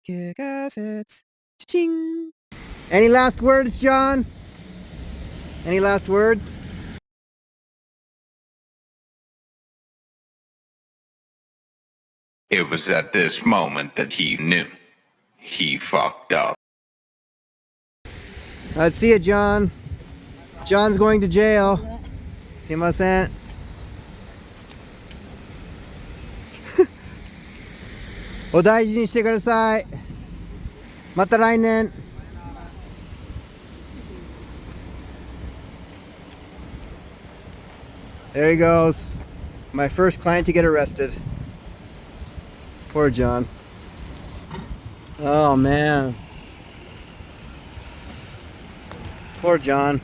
KICKASSETS. Cha-ching. Any last words, John? Any last words? It was at this moment that he knew. He fucked up. Let's see it, John. John's going to jail. すいません。お大事にしてください。また来年。There he goes. My first client to get arrested. Poor John. Oh man. Poor John.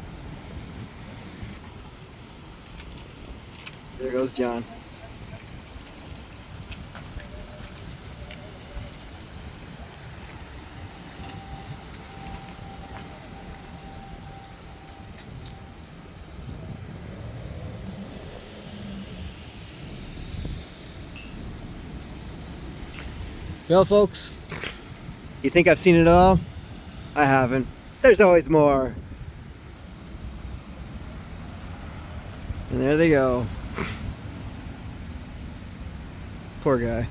There goes John. Well, folks, you think I've seen it all? I haven't. There's always more. And there they go. Poor guy.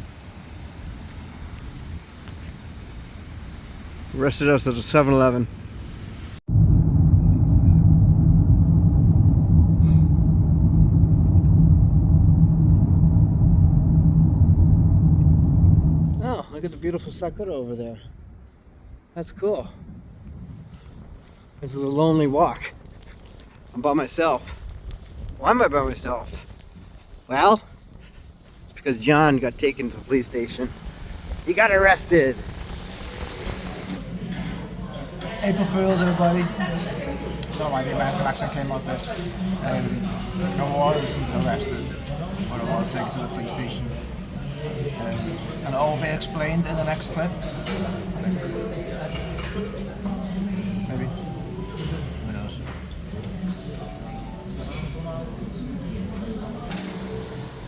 Arrested us at a 7-Eleven. Oh, look at the beautiful sakura over there. That's cool. This is a lonely walk. I'm by myself. Why am I by myself? Well, it's because John got taken to the police station. He got arrested. April Fools, everybody. I don't know why the American accent came out, but I wasn't arrested, but I was taken to the police station. And it will be explained in the next clip. Maybe. Who knows?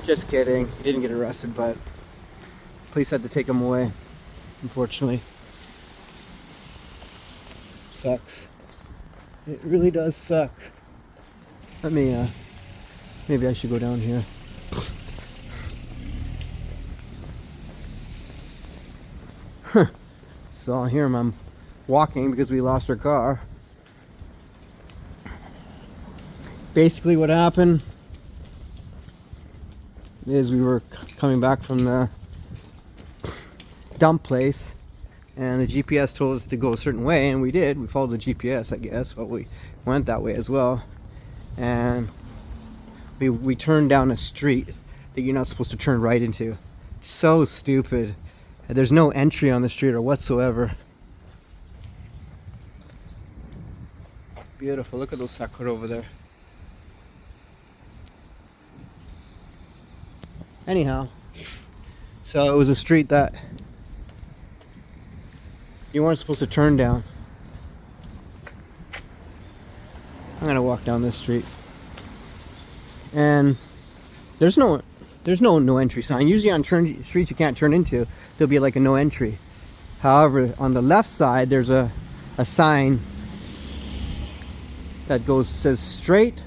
Just kidding. He didn't get arrested, but police had to take him away, unfortunately. Sucks. It really does suck. Let me, maybe I should go down here. So here I'm walking because we lost our car. Basically what happened is we were coming back from the dump place and the GPS told us to go a certain way, and we did. We followed the GPS, I guess, but we went that way as well. And we turned down a street that you're not supposed to turn right into. So stupid. There's no entry on the street or whatsoever. Beautiful. Look at those sakura over there. Anyhow, so it was a street that you weren't supposed to turn down. I'm gonna walk down this street, and there's no entry sign. Usually on streets you can't turn into, there'll be like a no entry. However, on the left side there's a sign that says straight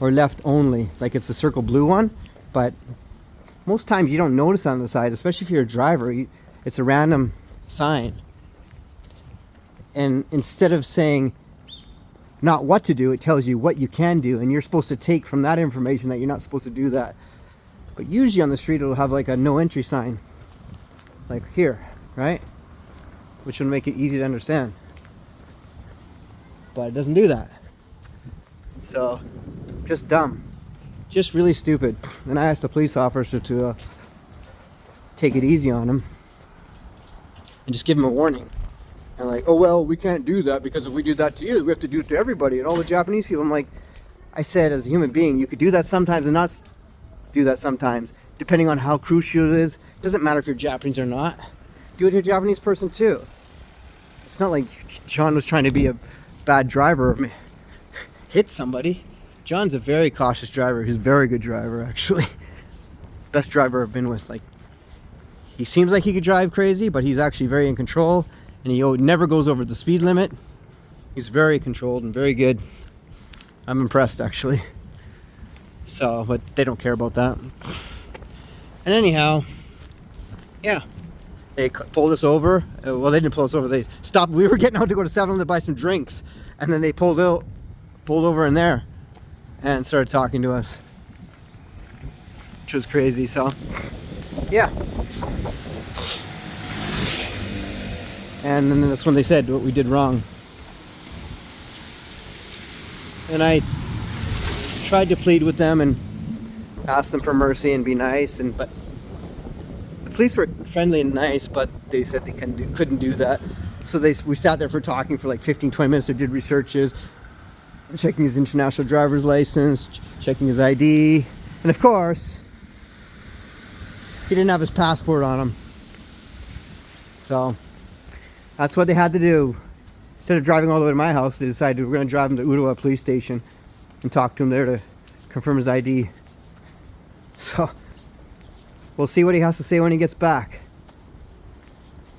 or left only, like it's a circle blue one. But most times you don't notice on the side, especially if you're a driver. It's a random sign, and instead of saying not what to do, it tells you what you can do, and you're supposed to take from that information that you're not supposed to do that. But usually on the street it'll have like a no entry sign, like here, right? Which will make it easy to understand, but it doesn't do that. So just dumb, just really stupid. And I asked the police officer to take it easy on him and just give him a warning. And like, oh well, we can't do that because if we do that to you, we have to do it to everybody and all the Japanese people. I'm like, I said, as a human being, you could do that sometimes and not do that sometimes, depending on how crucial it is. Doesn't matter if you're Japanese or not. Do it to a Japanese person too. It's not like John was trying to be a bad driver or hit somebody. John's a very cautious driver. He's a very good driver, actually. Best driver I've been with. Like, He seems like he could drive crazy, but he's actually very in control, and he never goes over the speed limit. He's very controlled and very good. I'm impressed, actually. So, but they don't care about that. And anyhow, yeah, they pulled us over. Well, they didn't pull us over. They stopped. We were getting out to go to 7-Eleven to buy some drinks, and then they pulled over in there and started talking to us, which was crazy. So, yeah. And then that's when they said what we did wrong. And I tried to plead with them and ask them for mercy and be nice, but the police were friendly and nice, but they said they couldn't do that. So we sat there for talking for like 15-20 minutes. They did researches, checking his international driver's license, checking his ID, and of course he didn't have his passport on him. So that's what they had to do. Instead of driving all the way to my house, they decided we're going to drive him to Urawa police station and talk to him there to confirm his ID. So we'll see what he has to say when he gets back.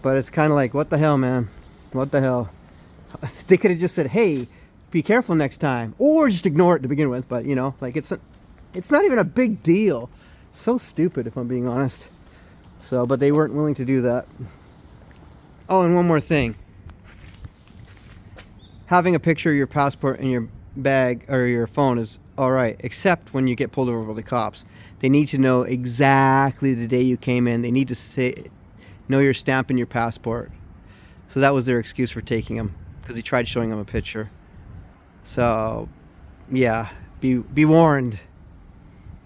But it's kind of like, what the hell, man? What the hell? They could have just said, hey, be careful next time, or just ignore it to begin with. But you know, like it's not even a big deal. So stupid, if I'm being honest. So, but they weren't willing to do that. Oh, and one more thing. Having a picture of your passport in your bag or your phone is alright, except when you get pulled over by the cops. They need to know exactly the day you came in. They need to know your stamp and your passport. So that was their excuse for taking him, because he tried showing him a picture. So yeah, be warned.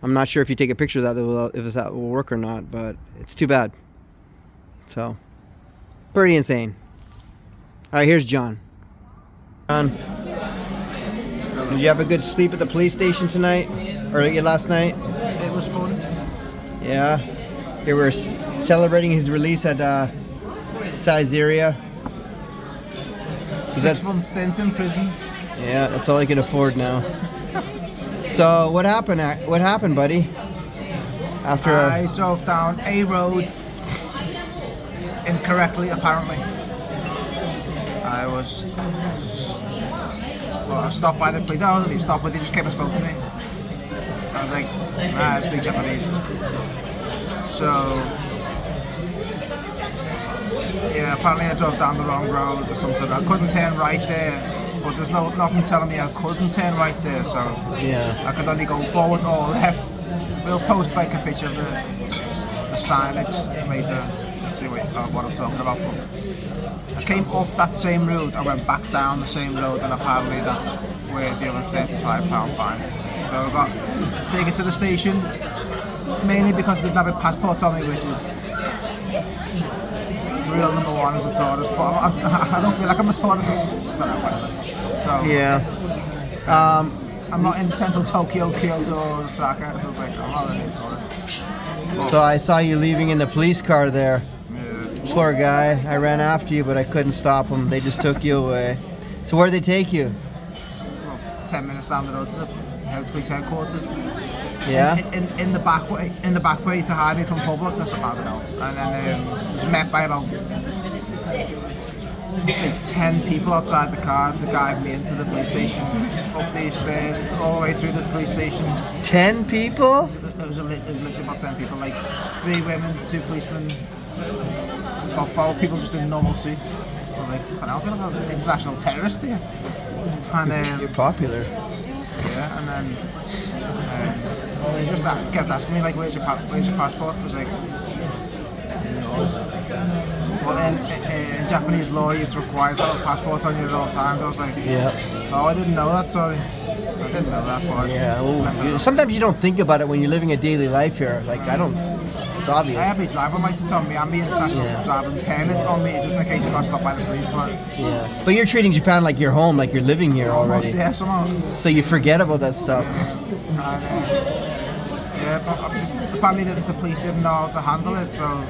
I'm not sure if you take a picture of that, if that will work or not, but it's too bad. So pretty insane. Alright, here's John. John, did you have a good sleep at the police station tonight? Or last night? It was fun. Yeah. They were celebrating his release at Caesarea. 6 months stint in prison. Yeah, that's all he can afford now. So what happened? What happened, buddy? After I drove down a road incorrectly, apparently. I stopped by the police. I wasn't even stopped, but they just came and spoke to me. I was like, I speak Japanese. So, yeah, apparently I drove down the wrong road or something. I couldn't turn right there, but there's nothing telling me I couldn't turn right there, so yeah, I could only go forward or left. We'll post like a picture of the signage later to see what I'm talking about. But I came up that same road, I went back down the same road, and apparently that's worthy of a £35 fine. So I got taken to the station, mainly because they didn't have a passport on me, which is real number one as a tourist, but I don't feel like I'm a tourist. So yeah. I'm not in central Tokyo, Kyoto, or Osaka, so like, I'm not really a tourist. But, So I saw you leaving in the police car there. yeah. Poor guy. I ran after you, but I couldn't stop him. They just took you away. So where did they take you? Well, 10 minutes down the road to the police headquarters. Yeah. In the back way to hide me from public. That's I don't know. And then was met by about say 10 people outside the car to guide me into the police station, up these stairs, all the way through the police station. 10 people? It was literally about 10 people, like 3 women, 2 policemen, about 4 people just in normal suits. I was like, I'm going to have an international terrorist here. And You're popular. yeah, and then they just kept asking me like, where's your passport? I was like, well, in Japanese law, it's required to have a passport on you at all times. I was like, Yeah. oh, I didn't know that. Sorry, I didn't know that. But Yeah. Well, sometimes you don't think about it when you're living a daily life here. Like I don't. It's obvious. I had my driving license on me and my international driving permit on me, just in case I got stopped by the police. But Yeah. But you're treating Japan like your home, like you're living here already. almost, yeah, somehow. So you forget about that stuff. And, yeah, but apparently the police didn't know how to handle it, so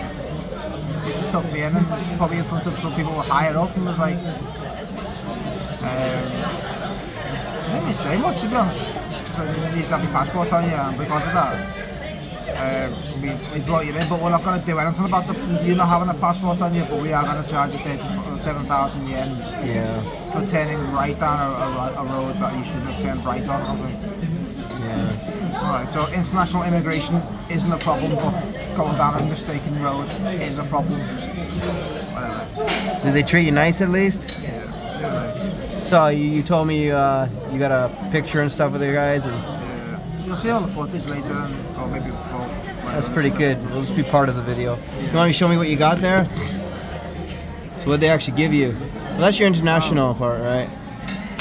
they just took me in and probably in front of some people who were higher up and was like, I didn't really say much to be honest. So you just need to have your passport on you, and because of that, we brought you in, but we're not going to do anything about you not having a passport on you, but we are going to charge you 7,000 yen Yeah. for turning right down a road that you should have turned right on. Yeah. Alright, so international immigration isn't a problem, but going down a mistaken road is a problem. Whatever. Do they treat you nice at least? Yeah. So you told me you got a picture and stuff with your guys, and You'll see all the footage later, or maybe before. that's pretty good. It'll just be part of the video. You want to show me what you got there? So what they actually give you? Well, that's your international part, right?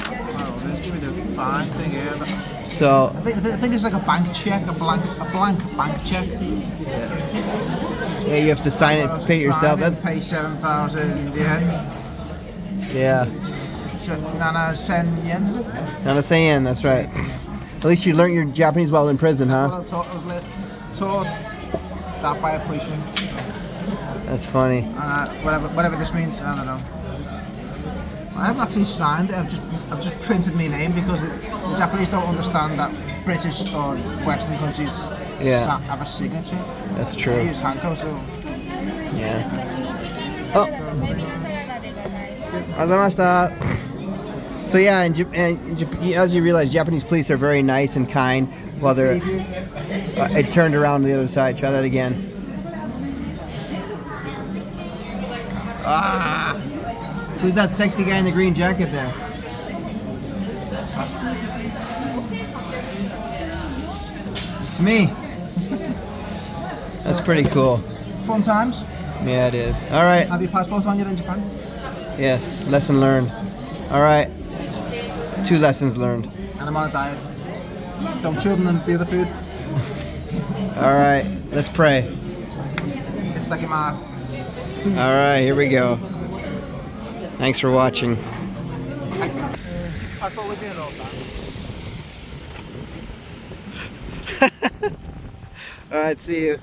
Well, they give me the fine thing here. So I think it's like a bank check, a blank bank check. yeah, you have to sign it, pay it yourself. Sign it, pay 7,000 yen. Yeah. Nana sen yen, is it? Not a saying, that's right. At least you learned your Japanese while in prison, huh? That's what I was taught that by a policeman. That's funny. And whatever this means, I don't know. I haven't actually signed it. I've just printed my name because the Japanese don't understand that British or Western countries have a signature. That's true. They use Hanko, so Yeah. Oh. Azamashita. So yeah, as you realize, Japanese police are very nice and kind. While they're, it turned around to the other side. Try that again. Ah. Who's that sexy guy in the green jacket there? It's me. That's pretty cool. fun times. Yeah, it is. All right. Have your passport on you in Japan? Yes. Lesson learned. All right. 2 lessons learned. And I'm on a diet. Don't chew them and the other food. All right. Let's pray. It's like a mass. All right. Here we go. Thanks for watching. Passport with you at all times. All right. See you.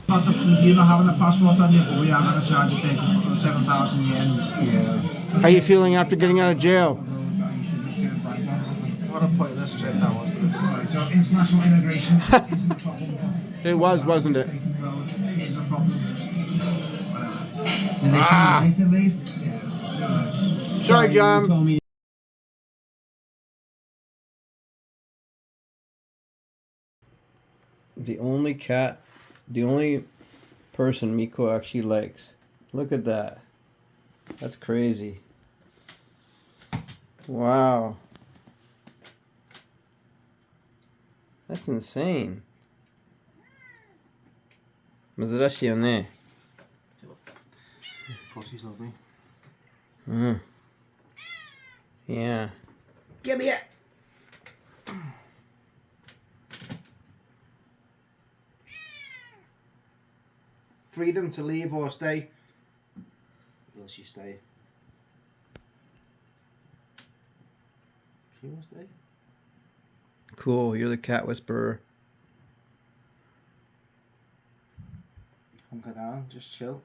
You're not having a passport on you, but we are going to charge you 7,000 yen. Yeah. How you feeling after getting out of jail? What a pointless trip that was. So international immigration isn't a problem. It was, wasn't it? Is a problem. Ah. At least. Sorry, John. The only person Miko actually likes. Look at that. That's crazy. Wow. That's insane. 珍しいよね。 Pussy's lovely. Yeah. Give me it! Freedom to leave or stay. Will she stay? She will stay. Cool, you're the cat whisperer. Come go down, just chill.